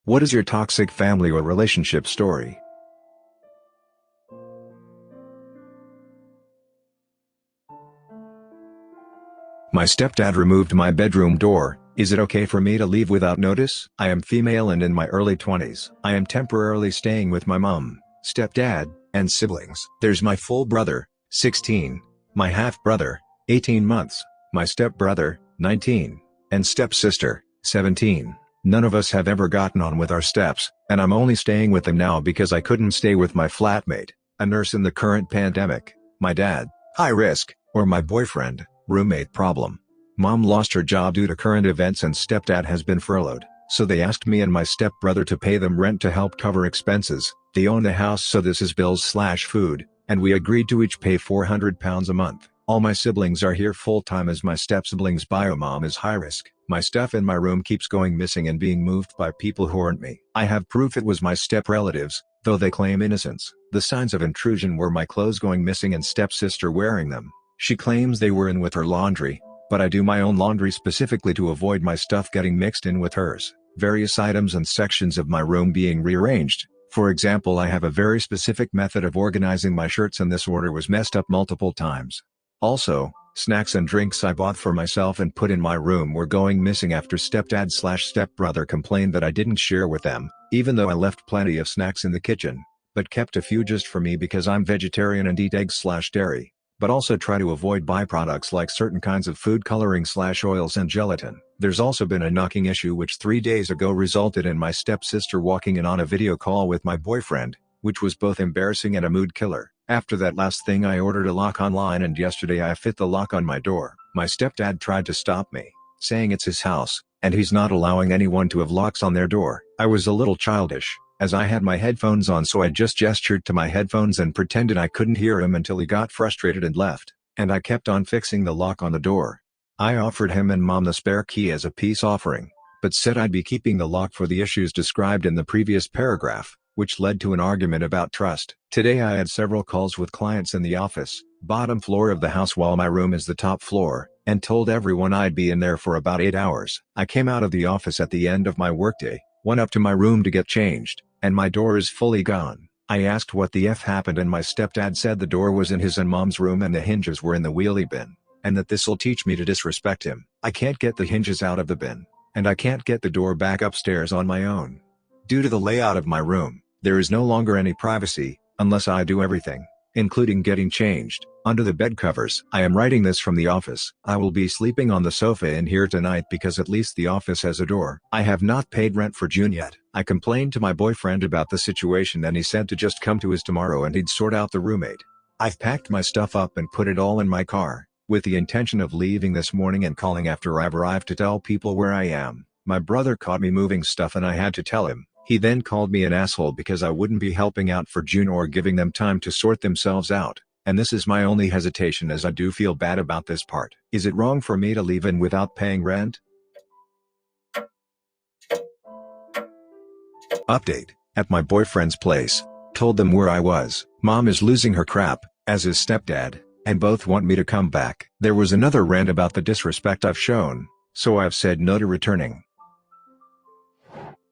What is your toxic family or relationship story? My stepdad removed my bedroom door. Is it okay for me to leave without notice? I am female and in my early 20s. I am temporarily staying with my mom, stepdad, and siblings. There's my full brother, 16, my half-brother, 18 months, my stepbrother, 19, and stepsister, 17. None of us have ever gotten on with our steps, and I'm only staying with them now because I couldn't stay with my flatmate, a nurse in the current pandemic, my dad, high risk, or my boyfriend, roommate problem. Mom lost her job due to current events and stepdad has been furloughed, so they asked me and my stepbrother to pay them rent to help cover expenses. They own the house, so this is bills/food, and we agreed to each pay £400 a month. All my siblings are here full-time as my step-siblings' bio mom is high risk. My stuff in my room keeps going missing and being moved by people who aren't me. I have proof it was my step-relatives, though they claim innocence. The signs of intrusion were my clothes going missing and stepsister wearing them. She claims they were in with her laundry, but I do my own laundry specifically to avoid my stuff getting mixed in with hers. Various items and sections of my room being rearranged. For example, I have a very specific method of organizing my shirts and this order was messed up multiple times. Also, snacks and drinks I bought for myself and put in my room were going missing after stepdad/stepbrother complained that I didn't share with them, even though I left plenty of snacks in the kitchen, but kept a few just for me because I'm vegetarian and eat eggs/dairy. But also try to avoid byproducts like certain kinds of food coloring/oils and gelatin. There's also been a knocking issue which 3 days ago resulted in my stepsister walking in on a video call with my boyfriend, which was both embarrassing and a mood killer. After that last thing I ordered a lock online and yesterday I fit the lock on my door. My stepdad tried to stop me, saying it's his house, and he's not allowing anyone to have locks on their door. I was a little childish, as I had my headphones on, so I just gestured to my headphones and pretended I couldn't hear him until he got frustrated and left, and I kept on fixing the lock on the door. I offered him and mom the spare key as a peace offering, but said I'd be keeping the lock for the issues described in the previous paragraph, which led to an argument about trust. Today I had several calls with clients in the office, bottom floor of the house while my room is the top floor, and told everyone I'd be in there for about 8 hours. I came out of the office at the end of my workday, went up to my room to get changed, and my door is fully gone. I asked what the F happened and my stepdad said the door was in his and mom's room and the hinges were in the wheelie bin, and that this'll teach me to disrespect him. I can't get the hinges out of the bin, and I can't get the door back upstairs on my own. Due to the layout of my room, there is no longer any privacy, unless I do everything, including getting changed, under the bed covers. I am writing this from the office. I will be sleeping on the sofa in here tonight because at least the office has a door. I have not paid rent for June yet. I complained to my boyfriend about the situation and he said to just come to his tomorrow and he'd sort out the roommate. I've packed my stuff up and put it all in my car, with the intention of leaving this morning and calling after I've arrived to tell people where I am. My brother caught me moving stuff and I had to tell him. He then called me an asshole because I wouldn't be helping out for June or giving them time to sort themselves out, and this is my only hesitation as I do feel bad about this part. Is it wrong for me to leave in without paying rent? Update: at my boyfriend's place, told them where I was. Mom is losing her crap, as is stepdad, and both want me to come back. There was another rant about the disrespect I've shown, so I've said no to returning.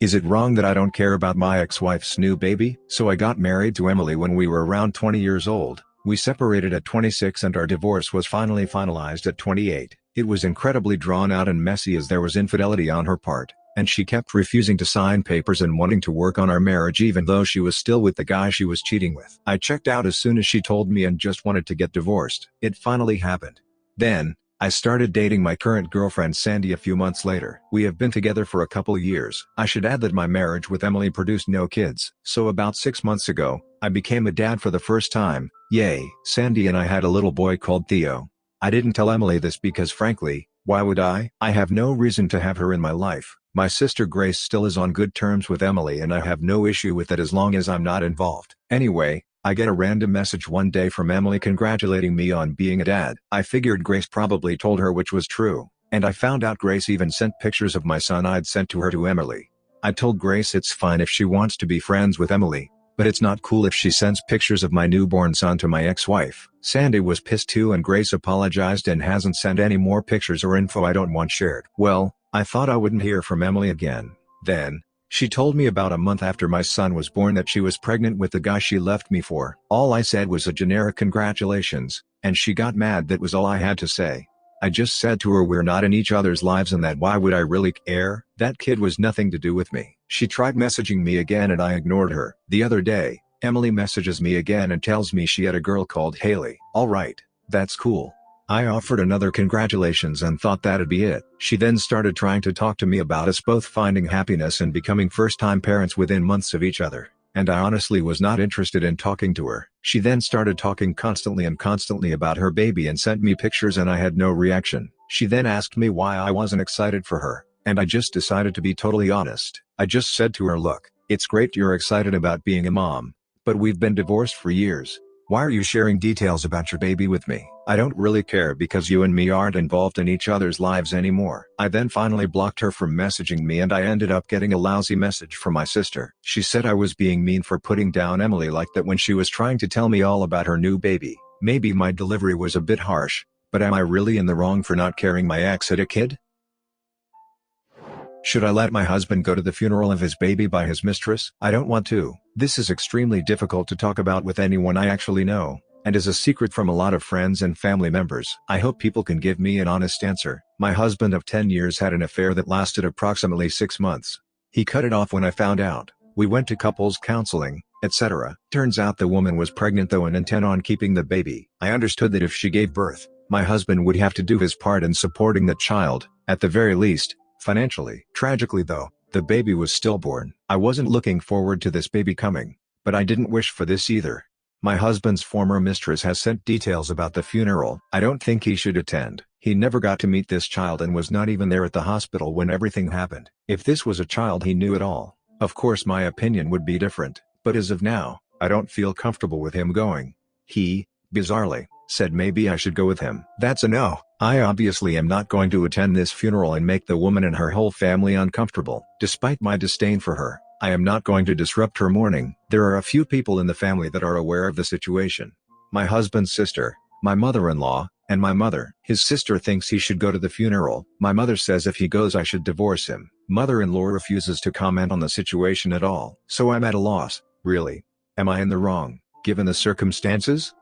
Is it wrong that I don't care about my ex-wife's new baby? So I got married to Emily when we were around 20 years old. We separated at 26 and our divorce was finally finalized at 28. It was incredibly drawn out and messy as there was infidelity on her part, and she kept refusing to sign papers and wanting to work on our marriage even though she was still with the guy she was cheating with. I checked out as soon as she told me and just wanted to get divorced. It finally happened. Then, I started dating my current girlfriend Sandy a few months later. We have been together for a couple years. I should add that my marriage with Emily produced no kids. So about 6 months ago, I became a dad for the first time. Yay! Sandy and I had a little boy called Theo. I didn't tell Emily this because frankly, why would I? I have no reason to have her in my life. My sister Grace still is on good terms with Emily and I have no issue with it as long as I'm not involved. Anyway, I get a random message one day from Emily congratulating me on being a dad. I figured Grace probably told her, which was true, and I found out Grace even sent pictures of my son I'd sent to her to Emily. I told Grace it's fine if she wants to be friends with Emily, but it's not cool if she sends pictures of my newborn son to my ex-wife. Sandy was pissed too and Grace apologized and hasn't sent any more pictures or info I don't want shared. Well, I thought I wouldn't hear from Emily again. Then, She told me about a month after my son was born that she was pregnant with the guy she left me for. All I said was a generic congratulations, and she got mad. That was all I had to say. I just said to her we're not in each other's lives and that why would I really care? That kid was nothing to do with me. She tried messaging me again and I ignored her. The other day, Emily messages me again and tells me she had a girl called Haley. Alright, that's cool. I offered another congratulations and thought that'd be it. She then started trying to talk to me about us both finding happiness and becoming first-time parents within months of each other, and I honestly was not interested in talking to her. She then started talking constantly about her baby and sent me pictures and I had no reaction. She then asked me why I wasn't excited for her, and I just decided to be totally honest. I just said to her, look, it's great you're excited about being a mom, but we've been divorced for years. Why are you sharing details about your baby with me? I don't really care because you and me aren't involved in each other's lives anymore. I then finally blocked her from messaging me and I ended up getting a lousy message from my sister. She said I was being mean for putting down Emily like that when she was trying to tell me all about her new baby. Maybe my delivery was a bit harsh, but am I really in the wrong for not caring my ex had a kid? Should I let my husband go to the funeral of his baby by his mistress? I don't want to. This is extremely difficult to talk about with anyone I actually know, and is a secret from a lot of friends and family members. I hope people can give me an honest answer. My husband of 10 years had an affair that lasted approximately 6 months. He cut it off when I found out. We went to couples counseling, etc. Turns out the woman was pregnant though and intent on keeping the baby. I understood that if she gave birth, my husband would have to do his part in supporting the child, at the very least, financially. Tragically though, the baby was stillborn. I wasn't looking forward to this baby coming, but I didn't wish for this either. My husband's former mistress has sent details about the funeral. I don't think he should attend. He never got to meet this child and was not even there at the hospital when everything happened. If this was a child he knew at all, of course my opinion would be different, but as of now, I don't feel comfortable with him going. He, bizarrely, said maybe I should go with him. That's a no. I obviously am not going to attend this funeral and make the woman and her whole family uncomfortable. Despite my disdain for her, I am not going to disrupt her mourning. There are a few people in the family that are aware of the situation. My husband's sister, my mother-in-law, and my mother. His sister thinks he should go to the funeral. My mother says if he goes I should divorce him. Mother-in-law refuses to comment on the situation at all. So I'm at a loss, really. Am I in the wrong, given the circumstances?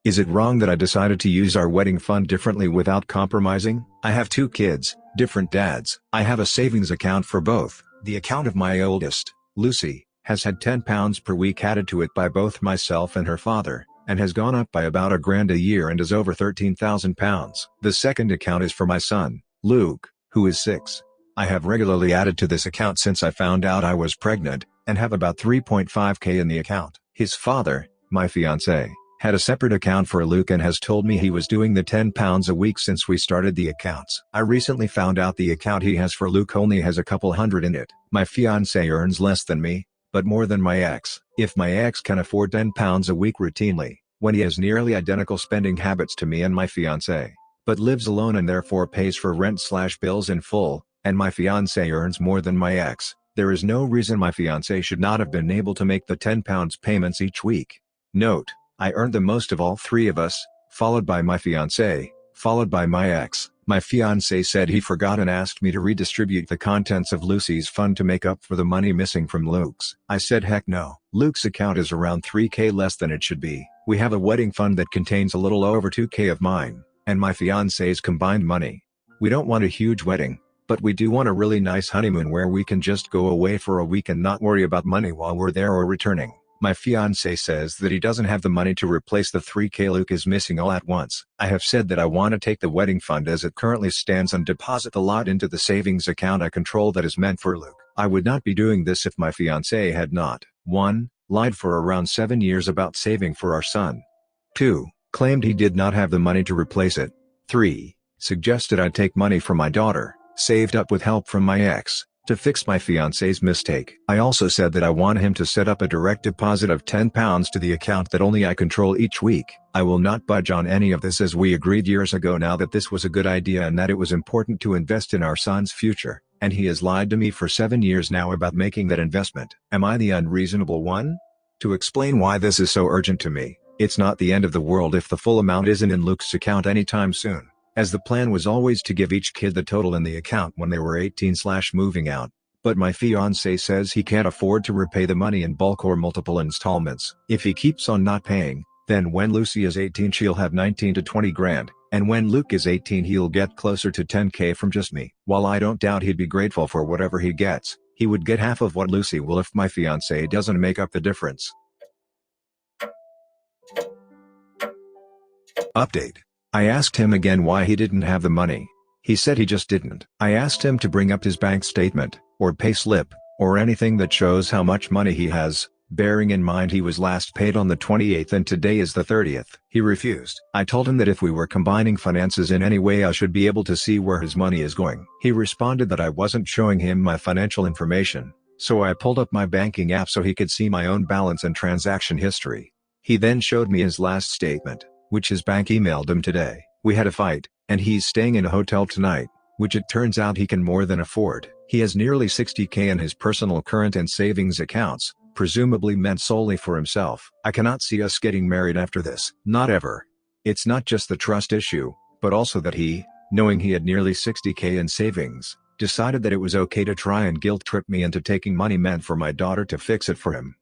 Is it wrong that I decided to use our wedding fund differently without compromising? I have 2 kids, different dads. I have a savings account for both. The account of my oldest, Lucy, has had £10 per week added to it by both myself and her father, and has gone up by about £1,000 a year and is over £13,000. The second account is for my son, Luke, who is 6. I have regularly added to this account since I found out I was pregnant, and have about £3.5k in the account. His father, my fiancé, had a separate account for Luke and has told me he was doing the £10 a week since we started the accounts. I recently found out the account he has for Luke only has a couple hundred in it. My fiancé earns less than me, but more than my ex. If my ex can afford £10 a week routinely, when he has nearly identical spending habits to me and my fiancé, but lives alone and therefore pays for rent/bills in full, and my fiancé earns more than my ex, there is no reason my fiancé should not have been able to make the £10 payments each week. Note: I earned the most of all 3 of us, followed by my fiancé, followed by my ex. My fiancé said he forgot and asked me to redistribute the contents of Lucy's fund to make up for the money missing from Luke's. I said heck no. Luke's account is around 3k less than it should be. We have a wedding fund that contains a little over 2k of mine, and my fiancé's combined money. We don't want a huge wedding, but we do want a really nice honeymoon where we can just go away for a week and not worry about money while we're there or returning. My fiancé says that he doesn't have the money to replace the 3k Luke is missing all at once. I have said that I want to take the wedding fund as it currently stands and deposit a lot into the savings account I control that is meant for Luke. I would not be doing this if my fiancé had not 1. Lied for around 7 years about saving for our son. 2. Claimed he did not have the money to replace it. 3. Suggested I take money from my daughter, saved up with help from my ex, to fix my fiancé's mistake. I also said that I want him to set up a direct deposit of £10 to the account that only I control each week. I will not budge on any of this as we agreed years ago now that this was a good idea and that it was important to invest in our son's future, and he has lied to me for 7 years now about making that investment. Am I the unreasonable one? To explain why this is so urgent to me, it's not the end of the world if the full amount isn't in Luke's account anytime soon, as the plan was always to give each kid the total in the account when they were 18/moving out, But my fiancé says he can't afford to repay the money in bulk or multiple installments. If he keeps on not paying, then when Lucy is 18 she'll have 19 to 20 grand, and when Luke is 18 he'll get closer to 10K from just me. While I don't doubt he'd be grateful for whatever he gets, he would get half of what Lucy will if my fiancé doesn't make up the difference. Update. I asked him again why he didn't have the money. He said he just didn't. I asked him to bring up his bank statement, or payslip, or anything that shows how much money he has, bearing in mind he was last paid on the 28th and today is the 30th. He refused. I told him that if we were combining finances in any way I should be able to see where his money is going. He responded that I wasn't showing him my financial information, so I pulled up my banking app so he could see my own balance and transaction history. He then showed me his last statement, which his bank emailed him today. We had a fight, and he's staying in a hotel tonight, which it turns out he can more than afford. He has nearly 60K in his personal current and savings accounts, presumably meant solely for himself. I cannot see us getting married after this. Not ever. It's not just the trust issue, but also that he, knowing he had nearly 60K in savings, decided that it was okay to try and guilt trip me into taking money meant for my daughter to fix it for him.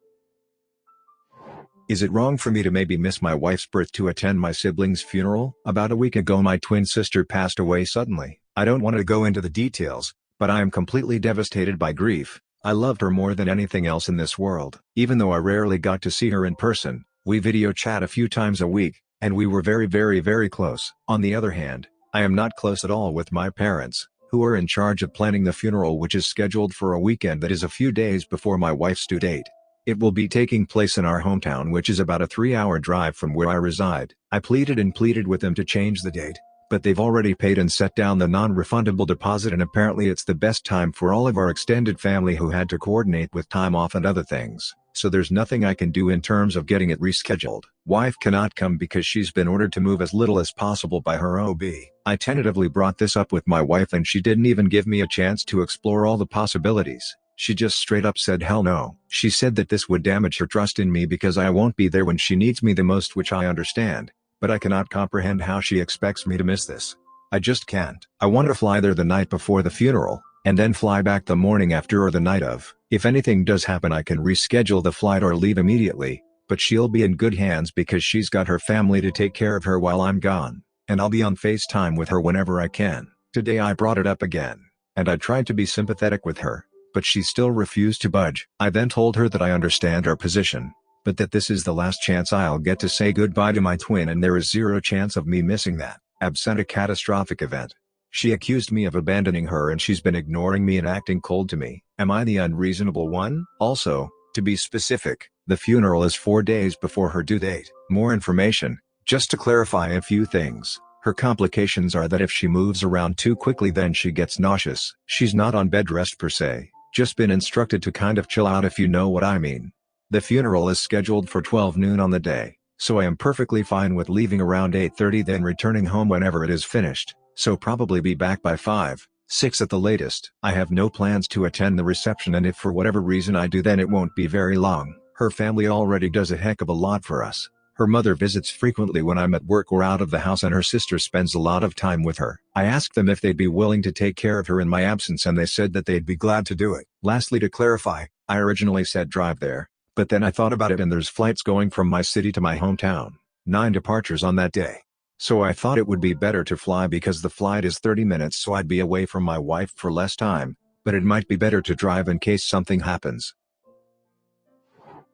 Is it wrong for me to maybe miss my wife's birth to attend my sibling's funeral? About a week ago my twin sister passed away suddenly. I don't want to go into the details, but I am completely devastated by grief. I loved her more than anything else in this world. Even though I rarely got to see her in person, we video chat a few times a week, and we were very close. On the other hand, I am not close at all with my parents, who are in charge of planning the funeral, which is scheduled for a weekend that is a few days before my wife's due date. It will be taking place in our hometown, which is about a 3-hour drive from where I reside. I pleaded and pleaded with them to change the date, but they've already paid and set down the non-refundable deposit, and apparently it's the best time for all of our extended family who had to coordinate with time off and other things, so there's nothing I can do in terms of getting it rescheduled. Wife cannot come because she's been ordered to move as little as possible by her OB. I tentatively brought this up with my wife and she didn't even give me a chance to explore all the possibilities. She just straight up said hell no. She said that this would damage her trust in me because I won't be there when she needs me the most, which I understand, but I cannot comprehend how she expects me to miss this. I just can't. I want to fly there the night before the funeral, and then fly back the morning after or the night of. If anything does happen I can reschedule the flight or leave immediately, but she'll be in good hands because she's got her family to take care of her while I'm gone, and I'll be on FaceTime with her whenever I can. Today I brought it up again, and I tried to be sympathetic with her, but she still refused to budge. I then told her that I understand her position, but that this is the last chance I'll get to say goodbye to my twin and there is zero chance of me missing that, absent a catastrophic event. She accused me of abandoning her and she's been ignoring me and acting cold to me. Am I the unreasonable one? Also, to be specific, the funeral is 4 days before her due date. More information, just to clarify a few things. Her complications are that if she moves around too quickly then she gets nauseous. She's not on bed rest per se, just been instructed to kind of chill out, if you know what I mean. The funeral is scheduled for 12 noon on the day, so I am perfectly fine with leaving around 8:30 then returning home whenever it is finished, so probably be back by 5, 6 at the latest. I have no plans to attend the reception, and if for whatever reason I do then it won't be very long. Her family already does a heck of a lot for us. Her mother visits frequently when I'm at work or out of the house, and her sister spends a lot of time with her. I asked them if they'd be willing to take care of her in my absence and they said that they'd be glad to do it. Lastly, to clarify, I originally said drive there, but then I thought about it and there's flights going from my city to my hometown, 9 departures on that day. So I thought it would be better to fly because the flight is 30 minutes, so I'd be away from my wife for less time, but it might be better to drive in case something happens.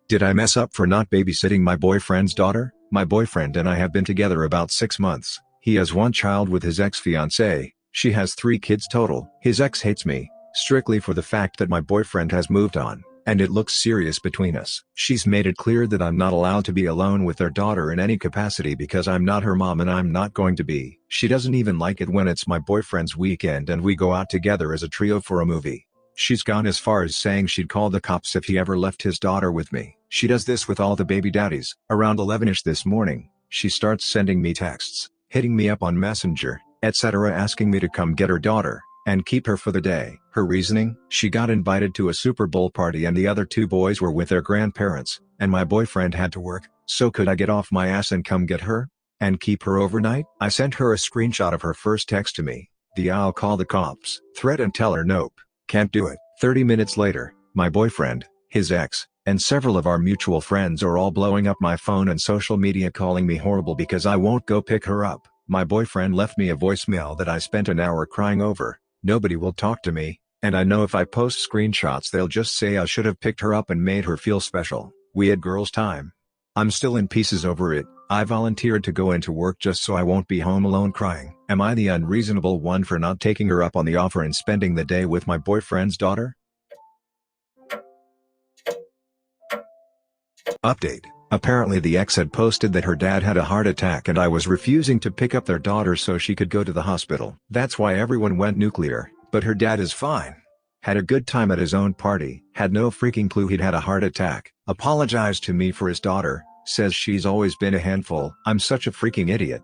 Did I mess up for not babysitting my boyfriend's daughter? My boyfriend and I have been together about 6 months. He has 1 child with his ex-fiancée. She has 3 kids total. His ex hates me, strictly for the fact that my boyfriend has moved on, and it looks serious between us. She's made it clear that I'm not allowed to be alone with their daughter in any capacity because I'm not her mom and I'm not going to be. She doesn't even like it when it's my boyfriend's weekend and we go out together as a trio for a movie. She's gone as far as saying she'd call the cops if he ever left his daughter with me. She does this with all the baby daddies. Around 11ish this morning, she starts sending me texts, hitting me up on Messenger, etc., asking me to come get her daughter and keep her for the day. Her reasoning? She got invited to a Super Bowl party and the other 2 boys were with their grandparents, and my boyfriend had to work, so could I get off my ass and come get her? And keep her overnight? I sent her a screenshot of her first text to me, the "I'll call the cops" threat, and tell her nope, can't do it. 30 minutes later, my boyfriend, his ex, and several of our mutual friends are all blowing up my phone and social media calling me horrible because I won't go pick her up. My boyfriend left me a voicemail that I spent an hour crying over. Nobody will talk to me, and I know if I post screenshots they'll just say I should have picked her up and made her feel special. We had girls' time. I'm still in pieces over it. I volunteered to go into work just so I won't be home alone crying. Am I the unreasonable one for not taking her up on the offer and spending the day with my boyfriend's daughter? Update. Apparently the ex had posted that her dad had a heart attack and I was refusing to pick up their daughter so she could go to the hospital. That's why everyone went nuclear, but her dad is fine. Had a good time at his own party, had no freaking clue he'd had a heart attack, apologized to me for his daughter, says she's always been a handful. I'm such a freaking idiot.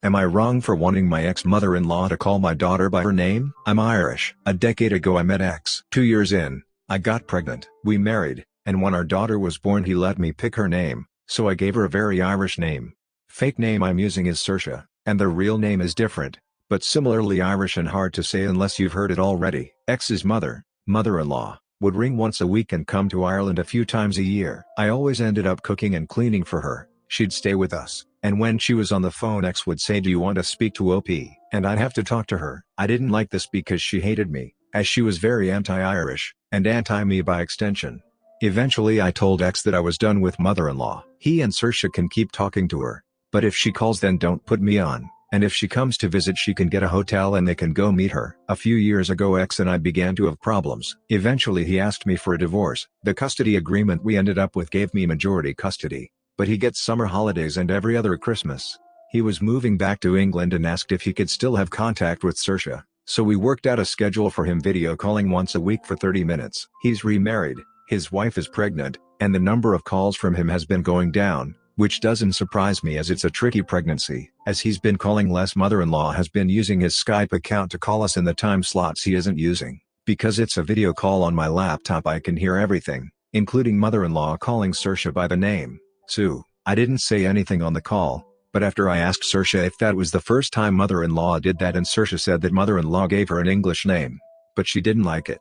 Am I wrong for wanting my ex-mother-in-law to call my daughter by her name? I'm Irish. A decade ago I met ex. 2 years in, I got pregnant. We married, and when our daughter was born he let me pick her name, so I gave her a very Irish name. Fake name I'm using is Saoirse, and the real name is different, but similarly Irish and hard to say unless you've heard it already. Ex's mother-in-law, would ring once a week and come to Ireland a few times a year. I always ended up cooking and cleaning for her. She'd stay with us, and when she was on the phone ex would say, "Do you want to speak to OP?" And I'd have to talk to her. I didn't like this because she hated me, as she was very anti-Irish, and anti-me by extension. Eventually I told ex that I was done with mother-in-law. He and Saoirse can keep talking to her, but if she calls then don't put me on, and if she comes to visit she can get a hotel and they can go meet her. A few years ago ex and I began to have problems. Eventually he asked me for a divorce. The custody agreement we ended up with gave me majority custody, but he gets summer holidays and every other Christmas. He was moving back to England and asked if he could still have contact with Saoirse, so we worked out a schedule for him video calling once a week for 30 minutes. He's remarried, his wife is pregnant, and the number of calls from him has been going down, which doesn't surprise me as it's a tricky pregnancy. As he's been calling less, mother-in-law has been using his Skype account to call us in the time slots he isn't using. Because it's a video call on my laptop I can hear everything, including mother-in-law calling Saoirse by the name Sue. I didn't say anything on the call, but after I asked Saoirse if that was the first time mother-in-law did that and Saoirse said that mother-in-law gave her an English name, but she didn't like it.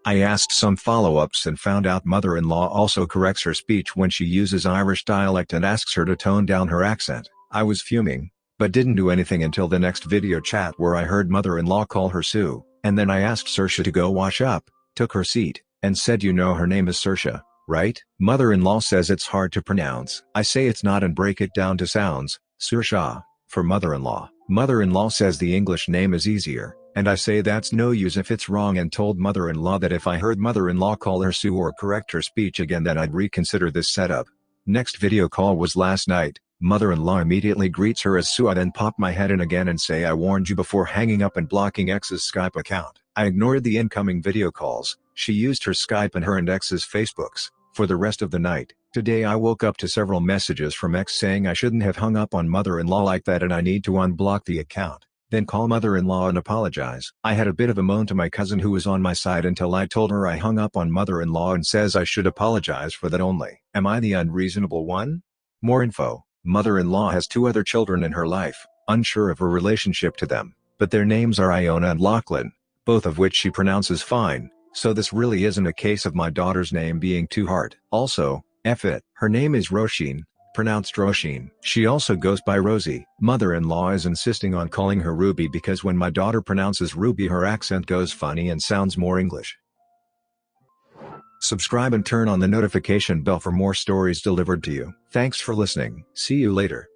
I asked some follow-ups and found out mother-in-law also corrects her speech when she uses Irish dialect and asks her to tone down her accent. I was fuming, but didn't do anything until the next video chat where I heard mother-in-law call her Sue, and then I asked Saoirse to go wash up, took her seat, and said, "You know her name is Saoirse, right?" Mother-in-law says it's hard to pronounce. I say it's not and break it down to sounds, Saoirse, for mother-in-law. Mother-in-law says the English name is easier, and I say that's no use if it's wrong and told mother-in-law that if I heard mother-in-law call her Sue or correct her speech again then I'd reconsider this setup. Next video call was last night. Mother-in-law immediately greets her as Sue. I then pop my head in again and say I warned you before hanging up and blocking ex's Skype account. I ignored the incoming video calls. She used her Skype and her and ex's Facebooks for the rest of the night. Today I woke up to several messages from ex saying I shouldn't have hung up on mother-in-law like that and I need to unblock the account, then call mother-in-law and apologize. I had a bit of a moan to my cousin who was on my side until I told her I hung up on mother-in-law and says I should apologize for that only. Am I the unreasonable one? More info. Mother-in-law has 2 other children in her life, unsure of her relationship to them, but their names are Iona and Lachlan, both of which she pronounces fine, so this really isn't a case of my daughter's name being too hard. Also, F it. Her name is Roisin, pronounced Roisin. She also goes by Rosie. Mother-in-law is insisting on calling her Ruby because when my daughter pronounces Ruby her accent goes funny and sounds more English. Subscribe and turn on the notification bell for more stories delivered to you. Thanks for listening. See you later.